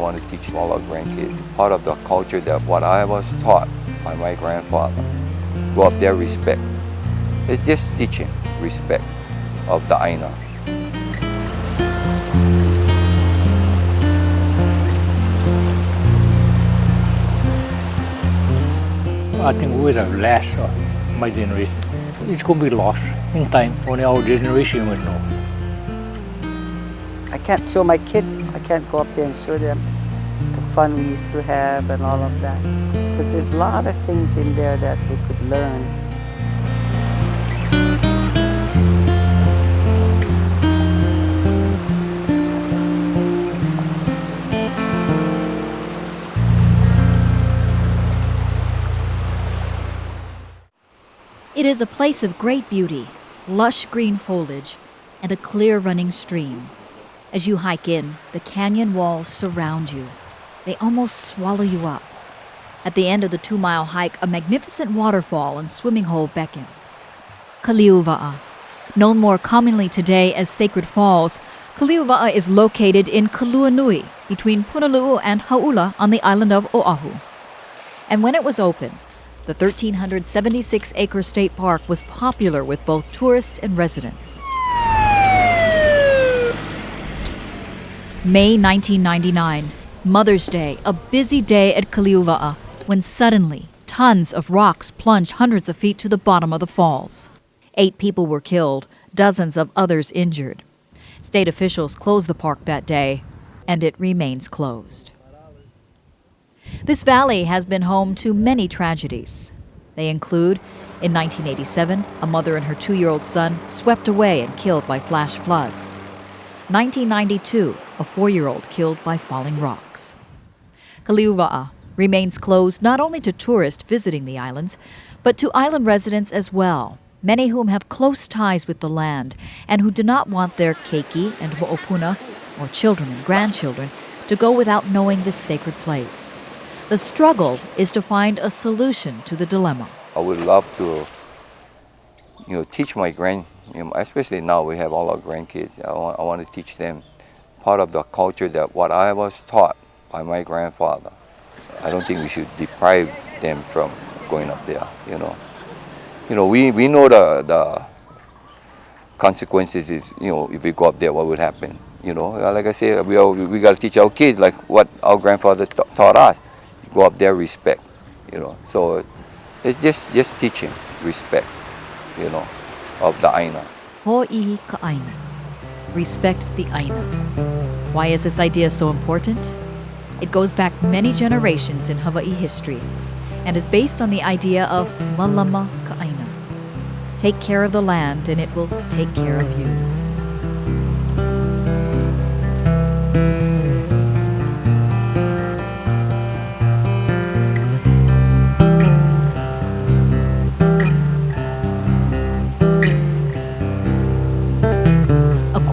want to teach all our grandkids. Part of the culture that what I was taught by my grandfather. Go up there, respect. It's just teaching respect of the Aina. I think we have less my generation. It's going to be lost in time. Only our generation will know. I can't show my kids. I can't go up there and show them the fun we used to have and all of that. Because there's a lot of things in there that they could learn. It is a place of great beauty, lush green foliage, and a clear running stream. As you hike in, the canyon walls surround you. They almost swallow you up. At the end of the 2-mile hike, a magnificent waterfall and swimming hole beckons. Kaliuwa'a. Known more commonly today as Sacred Falls, Kaliuwa'a is located in Kaluanui, between Punaluu and Hauula on the island of Oahu. And when it was open, the 1,376-acre state park was popular with both tourists and residents. May 1999, Mother's Day, a busy day at Kaliuwa'a, when suddenly tons of rocks plunged hundreds of feet to the bottom of the falls. 8 people were killed, dozens of others injured. State officials closed the park that day, and it remains closed. This valley has been home to many tragedies. They include, in 1987, a mother and her 2-year-old son swept away and killed by flash floods. 1992, a 4-year-old killed by falling rocks. Kaliuwa'a remains closed not only to tourists visiting the islands, but to island residents as well, many whom have close ties with the land and who do not want their keiki and ho'opuna, or children and grandchildren, to go without knowing this sacred place. The struggle is to find a solution to the dilemma. I would love to, teach my especially now we have all our grandkids. I want to teach them part of the culture that what I was taught by my grandfather. I don't think we should deprive them from going up there. We know the consequences is if we go up there, what would happen. Like I say, we got to teach our kids like what our grandfather taught us. Go up there, respect. So it's just teaching respect. Of the Aina. Ho'ihi ka Aina. Respect the Aina. Why is this idea so important? It goes back many generations in Hawaii history and is based on the idea of malama ka Aina. Take care of the land and it will take care of you.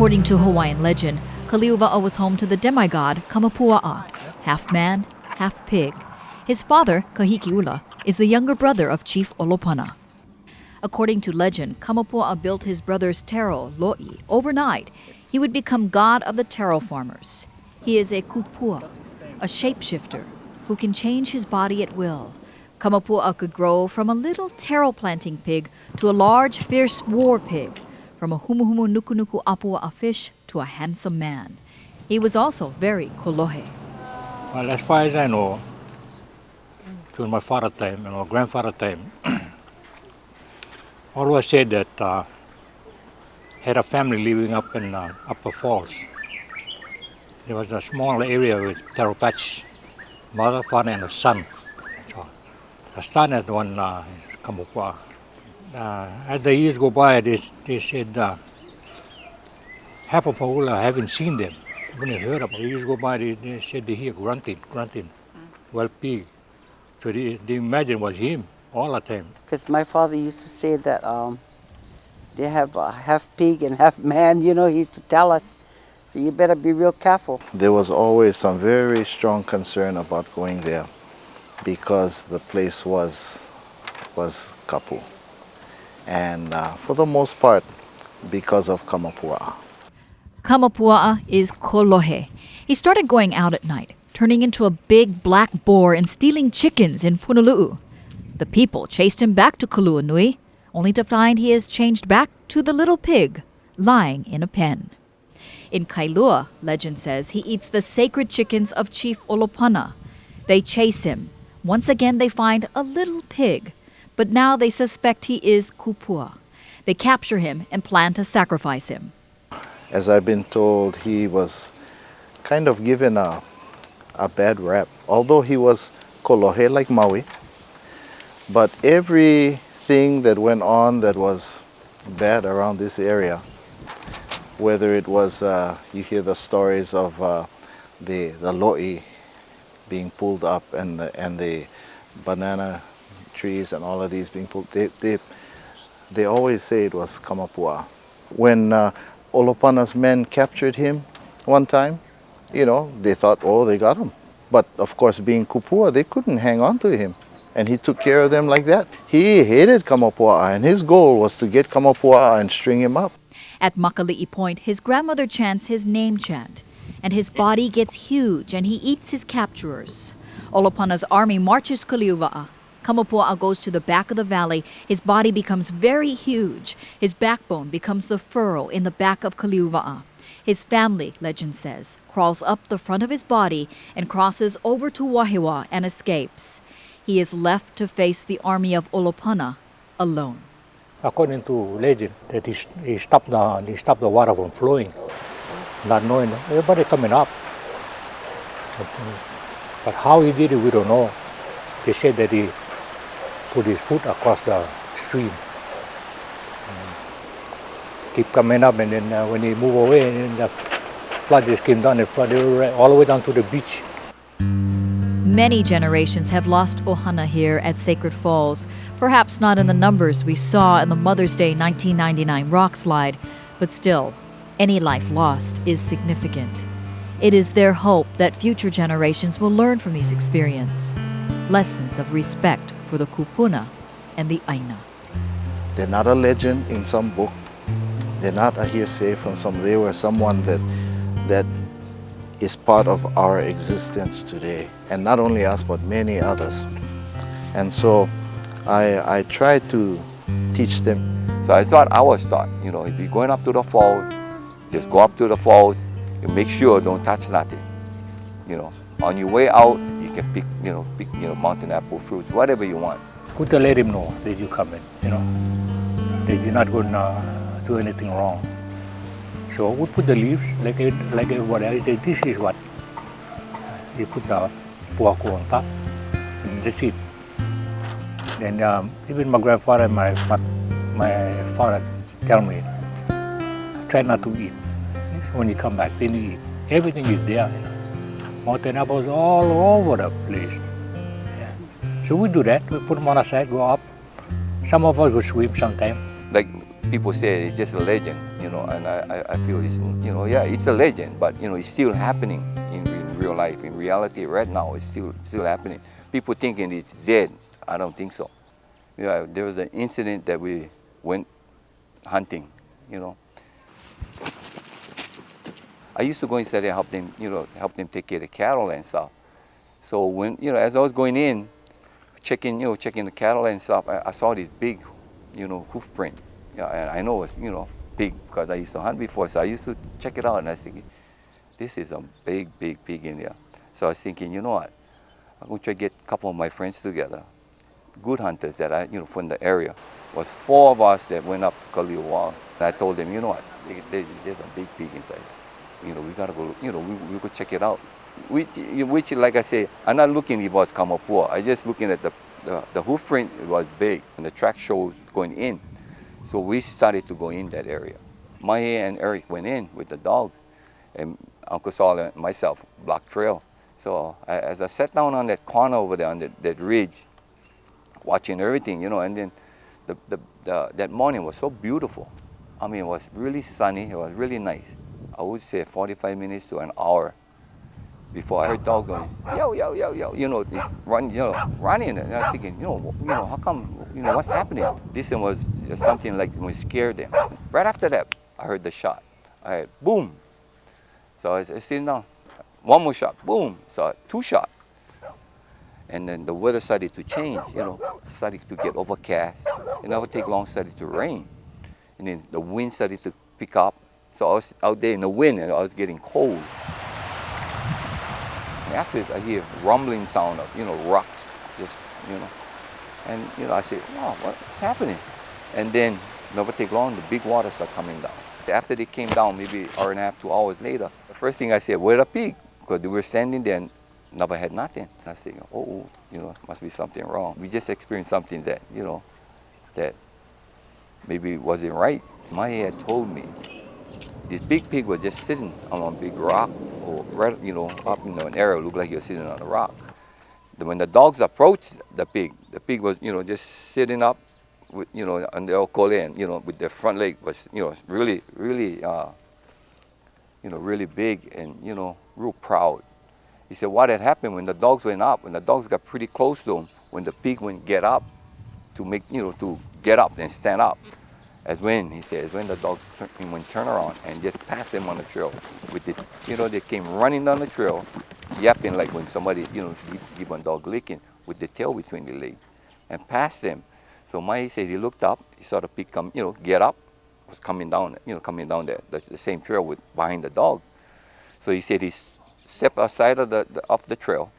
According to Hawaiian legend, Kaliuwa'a was home to the demigod Kamapua'a, half man, half pig. His father, Kahikiula, is the younger brother of Chief Olopana. According to legend, Kamapua'a built his brother's taro, Lo'i, overnight. He would become god of the taro farmers. He is a kupua, a shapeshifter, who can change his body at will. Kamapua'a could grow from a little taro planting pig to a large, fierce war pig, from a humuhumu nukunuku apua a fish to a handsome man. He was also very kolohe. Well, as far as I know, during my father's time and my grandfather's time, always said that had a family living up in Upper Falls. There was a small area with taro patch, mother, father, and a son. So the son had one Kamapua'a. As the years go by, they said half of Hauula haven't seen them. When they heard about it, the years go by, they said they hear grunting, well pig. So they imagine it was him all the time. Because my father used to say that they have half pig and half man, he used to tell us. So you better be real careful. There was always some very strong concern about going there because the place was kapu. And for the most part, because of Kamapua'a. Kamapua'a is kolohe. He started going out at night, turning into a big black boar and stealing chickens in Punalu'u. The people chased him back to Kaluanui, only to find he has changed back to the little pig, lying in a pen. In Kaliuwa'a, legend says, he eats the sacred chickens of Chief Olopana. They chase him. Once again they find a little pig, but now they suspect he is Kupua. They capture him and plan to sacrifice him. As I've been told, he was kind of given a bad rap, although he was kolohe like Maui. But everything that went on that was bad around this area, whether it was, you hear the stories of the lo'i being pulled up and the banana trees and all of these being pulled, they always say it was Kamapua. When Olopana's men captured him one time, they thought, oh, they got him. But of course, being Kupua, they couldn't hang on to him. And he took care of them like that. He hated Kamapua, and his goal was to get Kamapua and string him up. At Makali'i Point, his grandmother chants his name chant, and his body gets huge and he eats his capturers. Olopana's army marches Kaliuwa'a. Kamapua goes to the back of the valley. His body becomes very huge. His backbone becomes the furrow in the back of Kaliuwa'a. His family, legend says, crawls up the front of his body and crosses over to Wahiwa and escapes. He is left to face the army of Olopana alone. According to legend, that he stopped the water from flowing, not knowing everybody coming up. But how he did it, we don't know. They said that he put his foot across the stream. Keep coming up, and then when he moved away, and then the flood just came down and flooded all the way down to the beach. Many generations have lost ohana here at Sacred Falls, perhaps not in the numbers we saw in the Mother's Day 1999 rock slide, but still, any life lost is significant. It is their hope that future generations will learn from these experiences, lessons of respect for the kupuna and the aina. They're not a legend in some book. They're not a hearsay from they were someone that is part of our existence today. And not only us, but many others. And so I try to teach them. So I was taught, if you're going up to the falls, just go up to the falls and make sure don't touch nothing. On your way out, you can pick mountain apple fruits, whatever you want. Good to let him know that you come in, that you're not going to do anything wrong. So we put the leaves like everybody else. This is what you put the puaku on top, and that's it. Then even my grandfather and my father tell me, try not to eat. When you come back, then you eat. Everything is there. Mountain apples all over the place. Yeah. So we do that. We put them on the side, go up. Some of us go swim sometime. Like people say, it's just a legend, and I feel it's, it's a legend, but it's still happening in real life. In reality, right now, it's still happening. People thinking it's dead. I don't think so. There was an incident that we went hunting. I used to go inside and help them take care of the cattle and stuff. So when, as I was going in, checking the cattle and stuff, I saw this big, hoof print. And I know it's, big because I used to hunt before. So I used to check it out and I was thinking, this is a big pig in there. So I was thinking, you know what? I'm going to try to get a couple of my friends together, good hunters that I, from the area. It was 4 of us that went up to Kaliuwa'a. And I told them, you know what? There's a big pig inside. We gotta go. We go check it out. Which, like I say, I'm not looking if it was Kamapua. I just looking at the hoof print. It was big, and the track shows going in. So we started to go in that area. Mahe and Eric went in with the dog, and Uncle Saul and myself blocked trail. So as I sat down on that corner over there on that ridge, watching everything, and then that morning was so beautiful. I mean, it was really sunny. It was really nice. I would say 45 minutes to an hour before I heard dog going, yo, yo, yo, yo, it's running. And I was thinking, how come, what's happening? This one was something like we scared them. Right after that, I heard the shot. I heard boom. So I was sitting down. one more shot, boom, saw two shots. And then the weather started to change, started to get overcast. It never take long, started to rain. And then the wind started to pick up. So I was out there in the wind and I was getting cold. And after I hear rumbling sound of, rocks, just, And, I said, wow, what's happening? And then, never take long, the big water started coming down. After they came down, maybe hour and a half, 2 hours later, the first thing I said, where the pig? Because they were standing there and never had nothing. I said, oh, must be something wrong. We just experienced something that, that maybe wasn't right. My had told me this big pig was just sitting on a big rock or, up in an area, looked like he was sitting on a rock. When the dogs approached the pig was, just sitting up with, on the collar, with their front leg was, really, really, really big and, real proud. He said what had happened when the dogs went up, when the dogs got pretty close to him, when the pig went get up to make, to get up and stand up, when the dogs turn around and just pass them on the trail. With it, they came running down the trail, yapping like when somebody, give a dog licking with the tail between the legs, and passed them. So he said he looked up, he saw the pig come, get up, was coming down, the same trail behind the dog. So he said he stepped outside of the trail.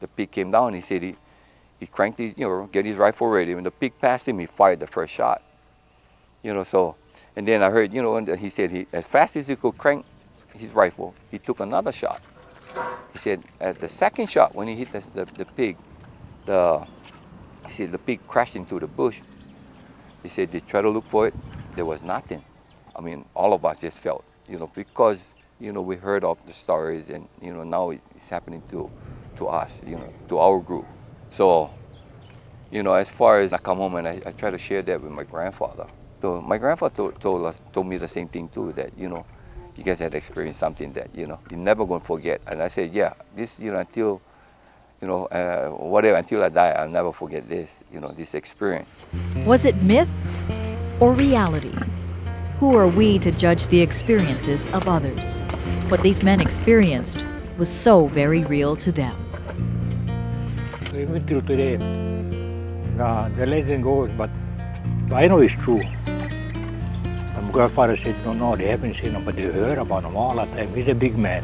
The pig came down. He said he cranked his, get his rifle ready. When the pig passed him, he fired the first shot. And then I heard, and he said as fast as he could crank his rifle, he took another shot. He said at the second shot, when he hit the pig, he said the pig crashed into the bush. He said they tried to look for it. There was nothing. I mean, all of us just felt, because, we heard of the stories and, now it's happening to us, to our group. So, as far as I come home and I try to share that with my grandfather. So my grandfather told me the same thing too, that, you guys had experienced something that, you're never going to forget. And I said, yeah, this, until, until I die, I'll never forget this, this experience. Was it myth or reality? Who are we to judge the experiences of others? What these men experienced was so very real to them. Even till today, the legend goes, but I know it's true. My grandfather said, no, they haven't seen him, but they heard about him all the time. He's a big man.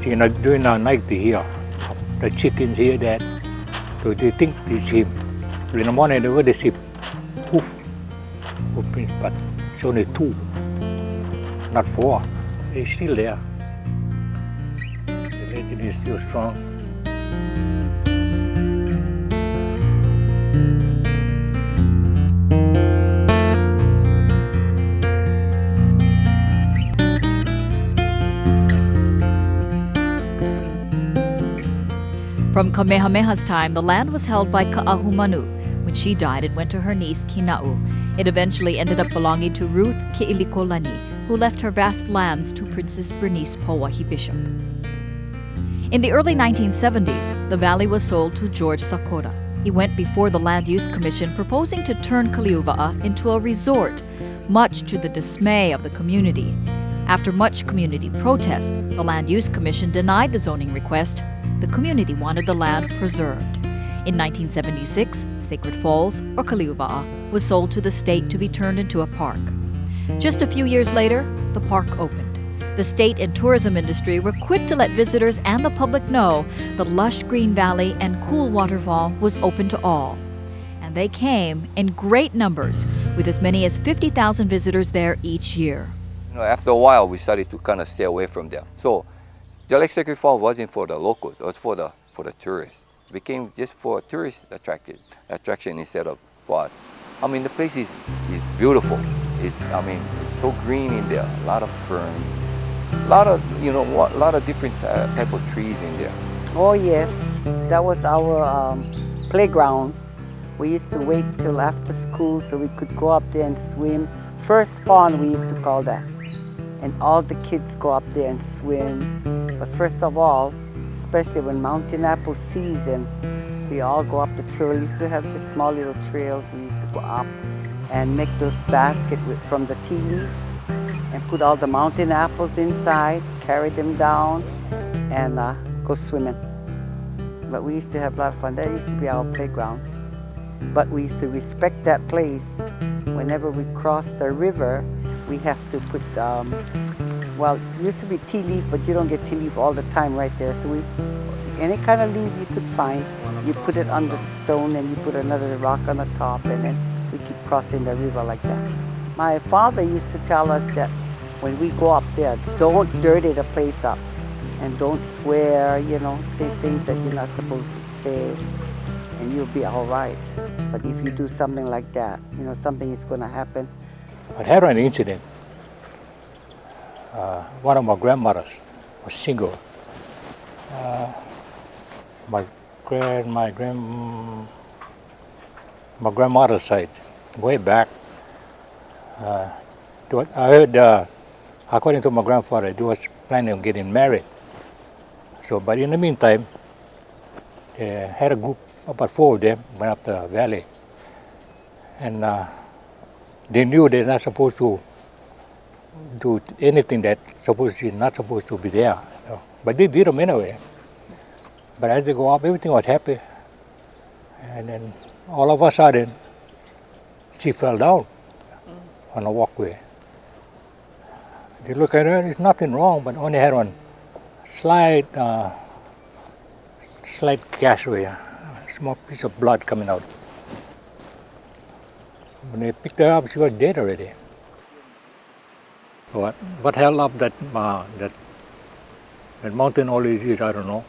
See, during the night they hear the chickens hear that, so they think it's him. So in the morning they see hoof, but it's only 2, not 4. It's still there. The legend is still strong. From Kamehameha's time, the land was held by Ka'ahumanu. When she died, it went to her niece Kina'u. It eventually ended up belonging to Ruth Ke'ilikolani, who left her vast lands to Princess Bernice Pauahi Bishop. In the early 1970s, the valley was sold to George Sakota. He went before the Land Use Commission proposing to turn Kaliuwa'a into a resort, much to the dismay of the community. After much community protest, the Land Use Commission denied the zoning request. The community wanted the land preserved. In 1976, Sacred Falls, or Kaliuwa'a, was sold to the state to be turned into a park. Just a few years later, the park opened. The state and tourism industry were quick to let visitors and the public know the lush green valley and cool waterfall was open to all. And they came in great numbers, with as many as 50,000 visitors there each year. After a while, we started to kind of stay away from them. So, just like Sacred Falls wasn't for the locals, it was for the tourists. It became just for tourist attraction instead of for us. I mean, the place is beautiful. It's so green in there. A lot of fern, a lot of different type of trees in there. Oh yes, that was our playground. We used to wait till after school so we could go up there and swim. First pond, we used to call that. And all the kids go up there and swim. But first of all, especially when mountain apple season, we all go up the trail. We used to have just small little trails. We used to go up and make those baskets from the tea leaf and put all the mountain apples inside, carry them down, and go swimming. But we used to have a lot of fun. That used to be our playground. But we used to respect that place. Whenever we crossed the river, we have to put, well, it used to be tea leaf, but you don't get tea leaf all the time right there. So any kind of leaf you could find, you put it on the stone and you put another rock on the top, and then we keep crossing the river like that. My father used to tell us that when we go up there, don't dirty the place up and don't swear, you know, say things that you're not supposed to say, and you'll be all right. But if you do something like that, you know, something is going to happen. I had an incident. One of my grandmothers was single. My grandmother's side, way back. I heard, according to my grandfather, he was planning on getting married. So, but in the meantime, they had a group, about 4 of them, went up the valley. And they knew they're not supposed to do anything that not supposed to be there. You know. But they did them anyway. But as they go up, everything was happy. And then all of a sudden, she fell down on the walkway. They look at her, there's nothing wrong, but only had one slight gashway, a small piece of blood coming out. When they picked her up, she was dead already. What held up that mountain all these years, I don't know.